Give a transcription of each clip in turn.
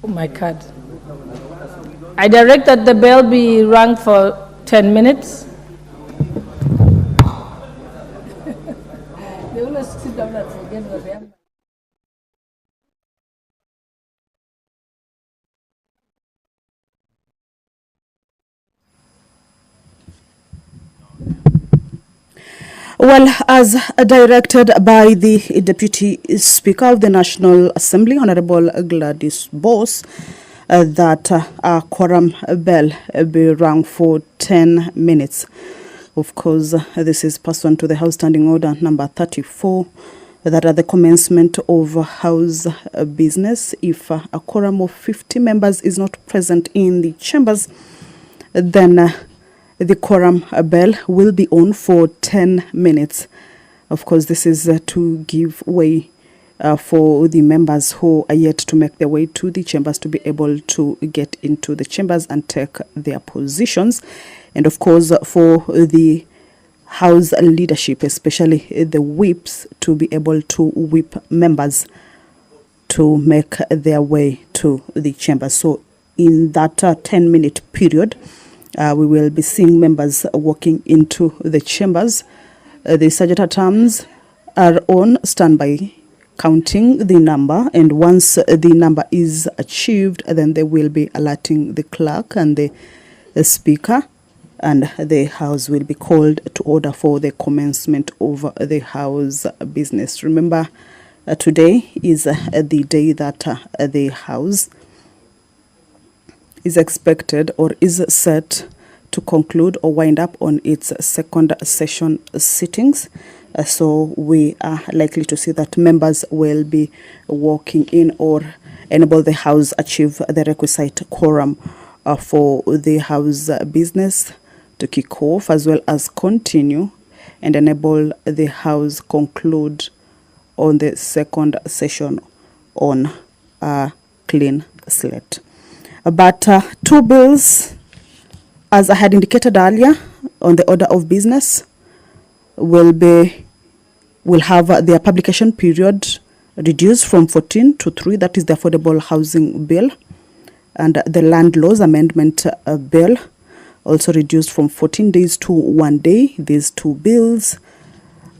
my card. I direct that the bell be rung for 10 minutes. They always sit down and forget that they have. Well, as directed by the Deputy Speaker of the National Assembly, Honorable Gladys Boss, that a quorum bell be rung for 10 minutes. Of course, this is pursuant to the House Standing Order number 34, that at the commencement of House business, if a quorum of 50 members is not present in the chambers, then the quorum bell will be on for 10 minutes. Of course, this is to give way for the members who are yet to make their way to the chambers to be able to get into the chambers and take their positions. And of course, for the House leadership, especially the whips, to be able to whip members to make their way to the chambers. So in that 10-minute period, we will be seeing members walking into the chambers. The sergeant at arms are on standby, counting the number, and once the number is achieved, then they will be alerting the clerk and the speaker, and the House will be called to order for the commencement of the House business. Remember, today is the day that the House is expected or is set to conclude or wind up on its second session sittings. So we are likely to see that members will be walking in or enable the House achieve the requisite quorum for the House business to kick off, as well as continue and enable the House conclude on the second session on a clean slate. But two bills, as I had indicated earlier, on the order of business, will have their publication period reduced from 14 to 3. That is the Affordable Housing Bill, and the Land Laws Amendment Bill, also reduced from 14 days to 1 day. These two bills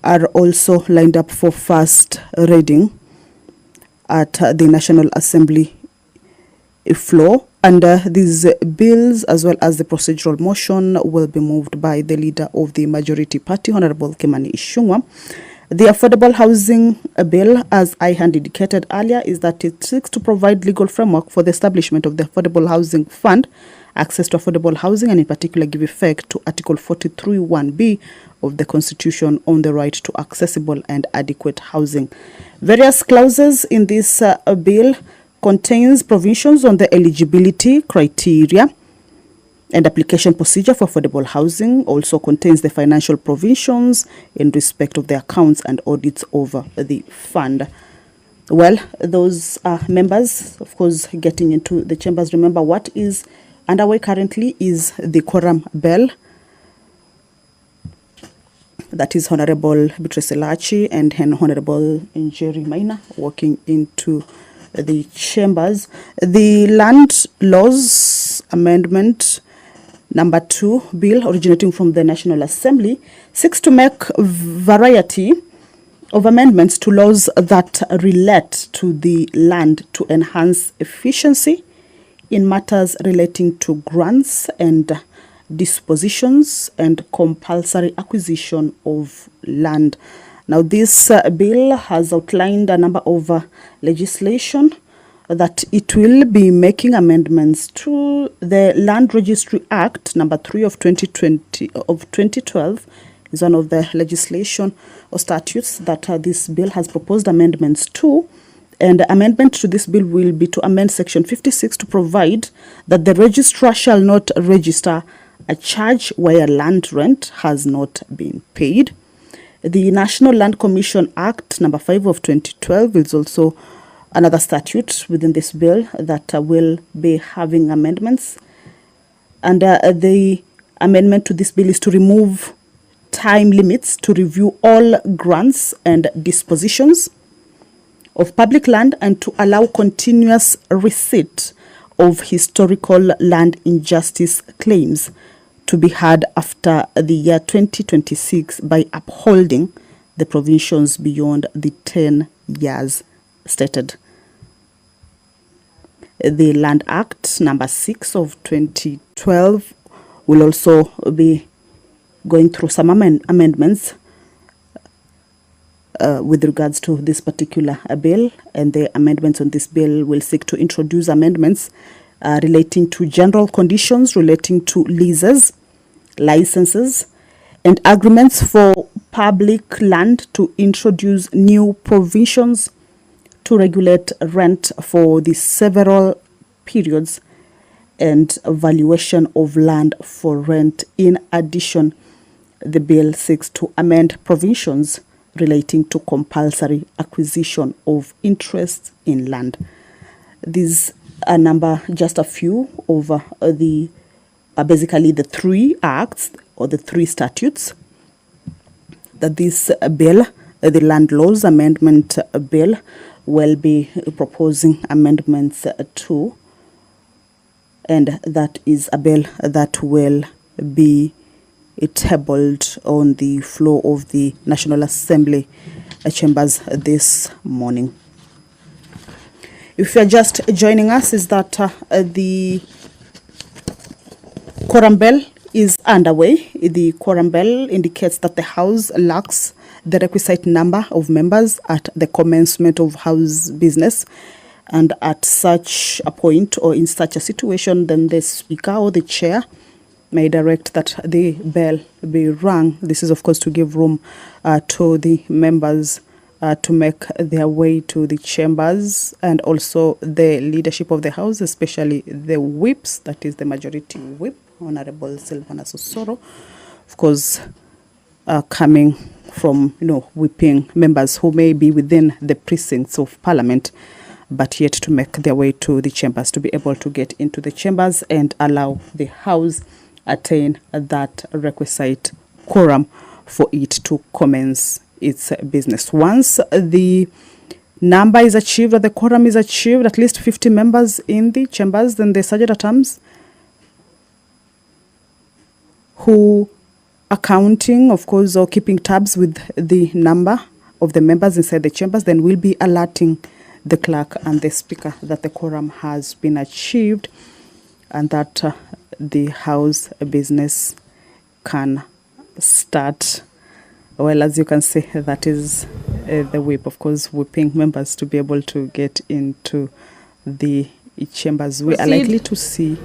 are also lined up for first reading at the National Assembly floor. And these bills, as well as the procedural motion, will be moved by the leader of the majority party, Honorable Kimani Ichung'wah. The Affordable Housing Bill, as I had indicated earlier, is that it seeks to provide legal framework for the establishment of the Affordable Housing Fund, access to affordable housing, and in particular give effect to Article 43(1)(b) of the Constitution on the right to accessible and adequate housing. Various clauses in this bill contains provisions on the eligibility criteria and application procedure for affordable housing. Also contains the financial provisions in respect of the accounts and audits over the fund. Well, those are members, of course, getting into the chambers. Remember, what is underway currently is the quorum bell. That is Honorable Beatrice Elachi and Honorable Njeri Maina walking into the chambers. The Land Laws Amendment Number 2 bill, originating from the National Assembly, seeks to make a variety of amendments to laws that relate to the land to enhance efficiency in matters relating to grants and dispositions and compulsory acquisition of land. Now, this bill has outlined a number of legislation that it will be making amendments to the Land Registry Act number 3 of 2012 is one of the legislation or statutes that this bill has proposed amendments to. And the amendment to this bill will be to amend Section 56 to provide that the registrar shall not register a charge where land rent has not been paid. The National Land Commission Act number 5 of 2012 is also another statute within this bill that will be having amendments. And the amendment to this bill is to remove time limits to review all grants and dispositions of public land and to allow continuous receipt of historical land injustice claims to be heard after the year 2026 by upholding the provisions beyond the 10 years stated. The Land Act number 6 of 2012 will also be going through some amendments with regards to this particular bill, and the amendments on this bill will seek to introduce amendments relating to general conditions relating to leases, licenses, and agreements for public land, to introduce new provisions to regulate rent for the several periods and valuation of land for rent. In addition, the bill seeks to amend provisions relating to compulsory acquisition of interests in land. These are just a few of the basically the 3 acts or the 3 statutes that this bill, the Land Laws Amendment Bill, will be proposing amendments to, and that is a bill that will be tabled on the floor of the National Assembly chambers this morning. If you are just joining us, is that the quorum bell is underway. The quorum bell indicates that the House lacks the requisite number of members at the commencement of House business, and at such a point or in such a situation, then the Speaker or the Chair may direct that the bell be rung. This is, of course, to give room to the members to make their way to the chambers, and also the leadership of the House, especially the whips, that is the majority whip, Honorable Silvana Sosoro, of course, coming from, whipping members who may be within the precincts of Parliament, but yet to make their way to the chambers, to be able to get into the chambers and allow the House attain that requisite quorum for it to commence its business. Once the number is achieved, or the quorum is achieved, at least 50 members in the chambers, then the sergeant at arms, who are counting, of course, or keeping tabs with the number of the members inside the chambers, then will be alerting the clerk and the Speaker that the quorum has been achieved and that the House business can start. Well, as you can see, that is the whip, of course, whipping members to be able to get into the chambers. We are likely to see